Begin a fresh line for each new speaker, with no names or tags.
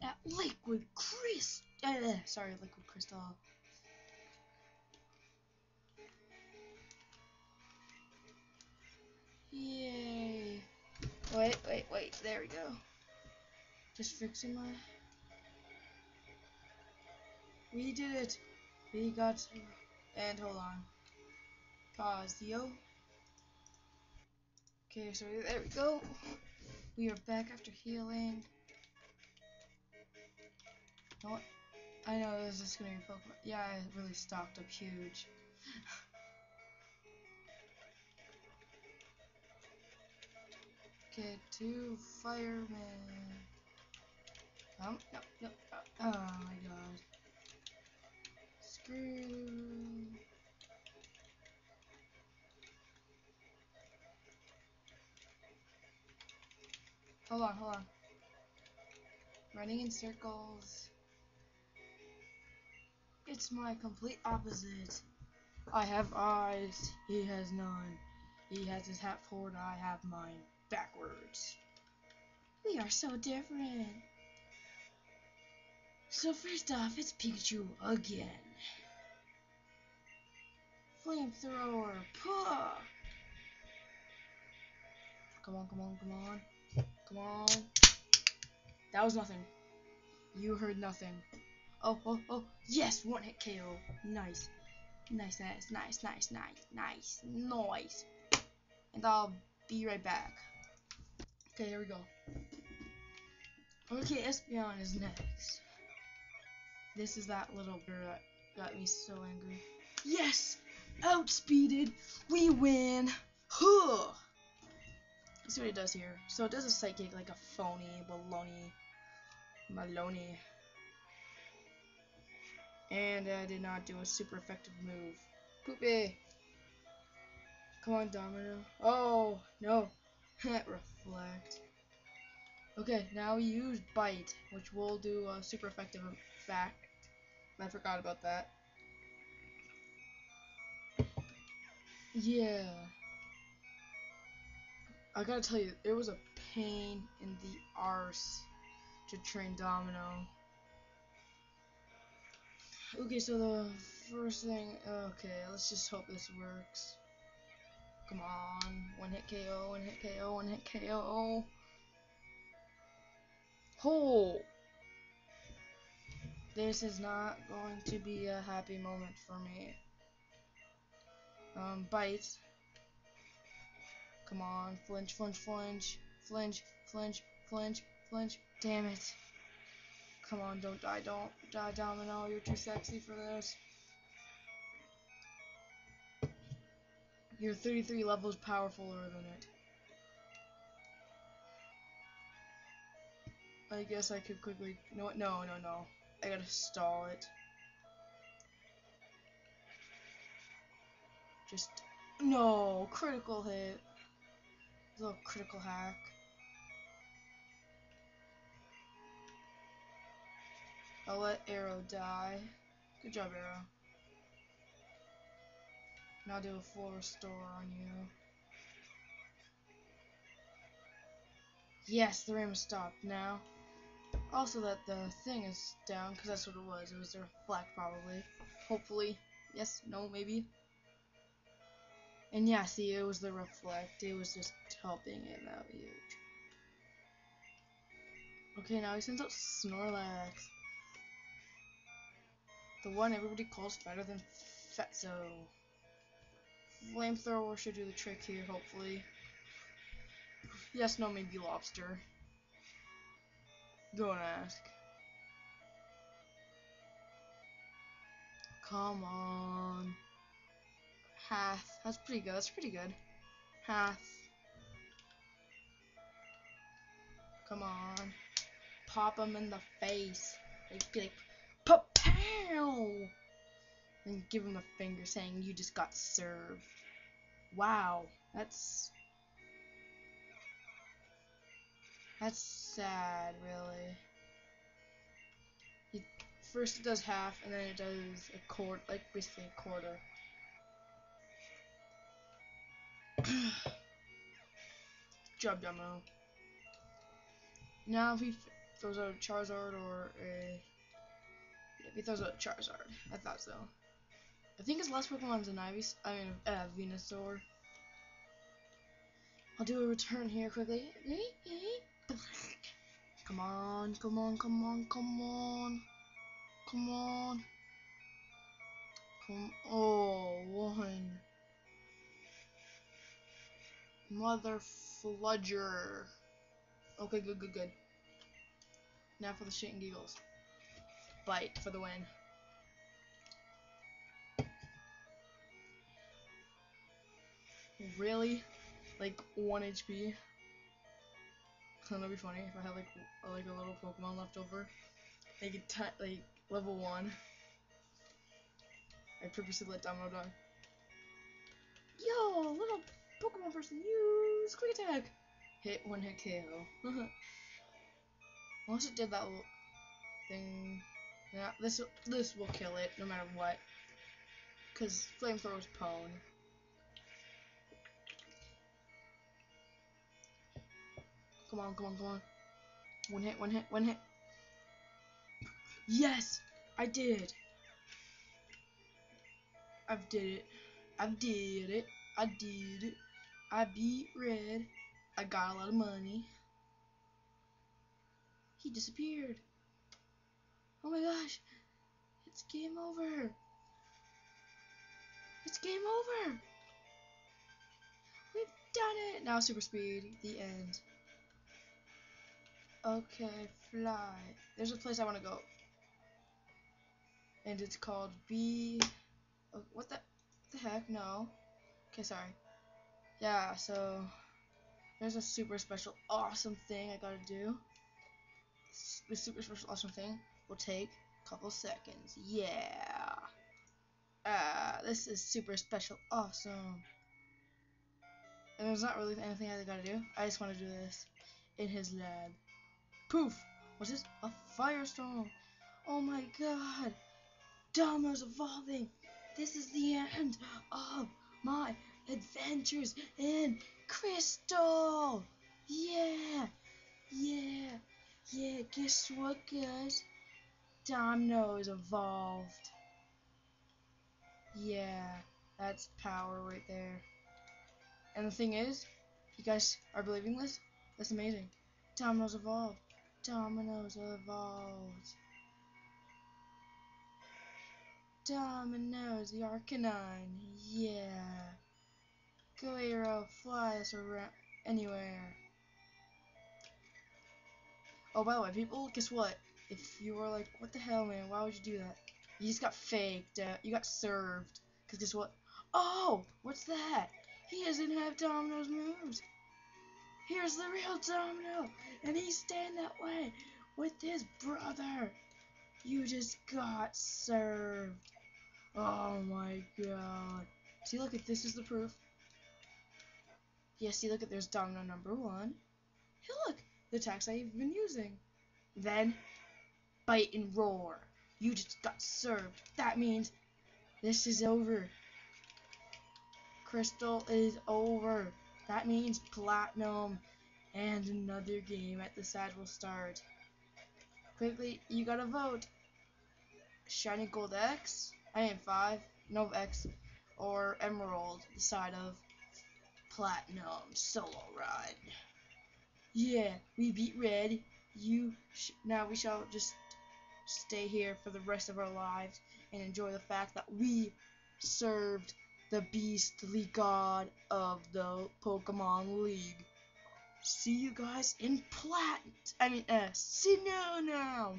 That liquid crystal. Yay. Wait. There we go. Just fixing my... We did it. We got... And hold on. Pause, yo. Okay, so there we go. We are back after healing. You know what? I know this is gonna be Pokemon. Yeah, I really stocked up huge. Okay, 2 firemen. No. Oh my god. Screw. Hold on. Running in circles. It's my complete opposite. I have eyes. He has none. He has his hat forward. I have mine backwards. We are so different. So first off, it's Pikachu again. Flamethrower. Puh! Come on. That was nothing. You heard nothing. Oh. Yes, 1-hit KO. Nice. And I'll be right back. Okay, here we go. Okay, Espeon is next. This is that little bird that got me so angry. Yes! Outspeeded! We win! Huh! Let's see what it does here. So it does a psychic like a phony, baloney. And I did not do a super effective move. Poopy! Come on, Domino. Oh, no. Reflect. Okay, now we use Bite, which will do a super effective effect. I forgot about that. Yeah. I gotta tell you, it was a pain in the arse to train Domino. Okay, so the first thing, okay, let's just hope this works. Come on, 1-hit KO. Oh! This is not going to be a happy moment for me. Bite. Come on, flinch. Damn it. Come on, don't die, Domino. You're too sexy for this. You're 33 levels powerfuler than it. I guess I could quickly... You know what? No. I gotta stall it. Just... No! Critical hit. Little critical hack. I'll let Arrow die. Good job, Arrow. Now do a full restore on you. Yes, the rain was stopped now. Also that the thing is down, because that's what it was. It was a reflect, probably. Hopefully. Yes, no, maybe. And yeah, see, it was the reflect. It was just helping it out huge. Okay, now he sends out Snorlax. The one everybody calls better than Fatso. Flamethrower should do the trick here, hopefully. Yes, no, maybe Lobster. Don't ask. Come on. Half. That's pretty good. Half. Come on. Pop him in the face. Like, pow! And give him the finger saying you just got served. Wow. That's sad, really. First it does half, and then it does a quarter, like basically a quarter. Job, Domino. Now if we throws out a Charizard or a... Yep, he throws out a Charizard. I thought so. I think his last Pokemon's an Venusaur. I'll do a return here quickly. Come on, come on, come on, come on. Come on. Oh, one. Mother fludger. Okay, good, good, good. Now for the shit and giggles. Bite for the win. Really? Like 1 HP? That'd be funny if I had like a little Pokemon left over. Like level 1. I purposely let Domino die. Yo, little Pokemon person, use quick attack. Hit, 1-hit KO. Once it did that little thing, yeah, this will kill it no matter what. Cause flamethrower's pwn. Come on, come on, come on. 1 hit, 1 hit, 1 hit. Yes, I did. I did it. I did it. I did it. I beat Red. I got a lot of money. He disappeared. Oh my gosh. It's game over. It's game over. We've done it. Now super speed. The end. Okay, fly. There's a place I want to go. And it's called B... Oh, what the heck? No. Okay, sorry. Yeah, so... There's a super special awesome thing I gotta do. This super special awesome thing will take a couple seconds. Yeah. This is super special awesome. And there's not really anything I gotta do. I just want to do this in his lab. Poof! What's this? A firestorm! Oh my god! Domino's evolving! This is the end of my adventures in Crystal! Yeah! Yeah! Yeah, guess what, guys? Domino's evolved. Yeah, that's power right there. And the thing is, you guys are believing this? That's amazing. Domino's evolved. Domino's evolved. Domino's the Arcanine. Yeah. Go Aero, fly us around anywhere. Oh, by the way, people, guess what? If you were like, what the hell, man? Why would you do that? You just got faked. You got served. Because guess what? Oh! What's that? He doesn't have Domino's moves. Here's the real Domino. And he's staying that way with his brother. You just got served. Oh my god. See, look, if this is the proof. Yeah, see, look, there's Domino number 1. Hey, look, the attacks I've been using. Then, bite and roar. You just got served. That means this is over. Crystal is over. That means Platinum and another game at the side will start. Quickly, you gotta vote. Shiny Gold X, I am 5, Nova X, or Emerald, the side of Platinum solo run. Yeah, we beat Red. Now we shall just stay here for the rest of our lives and enjoy the fact that we served the beastly god of the Pokemon League. See you guys in Sinnoh now.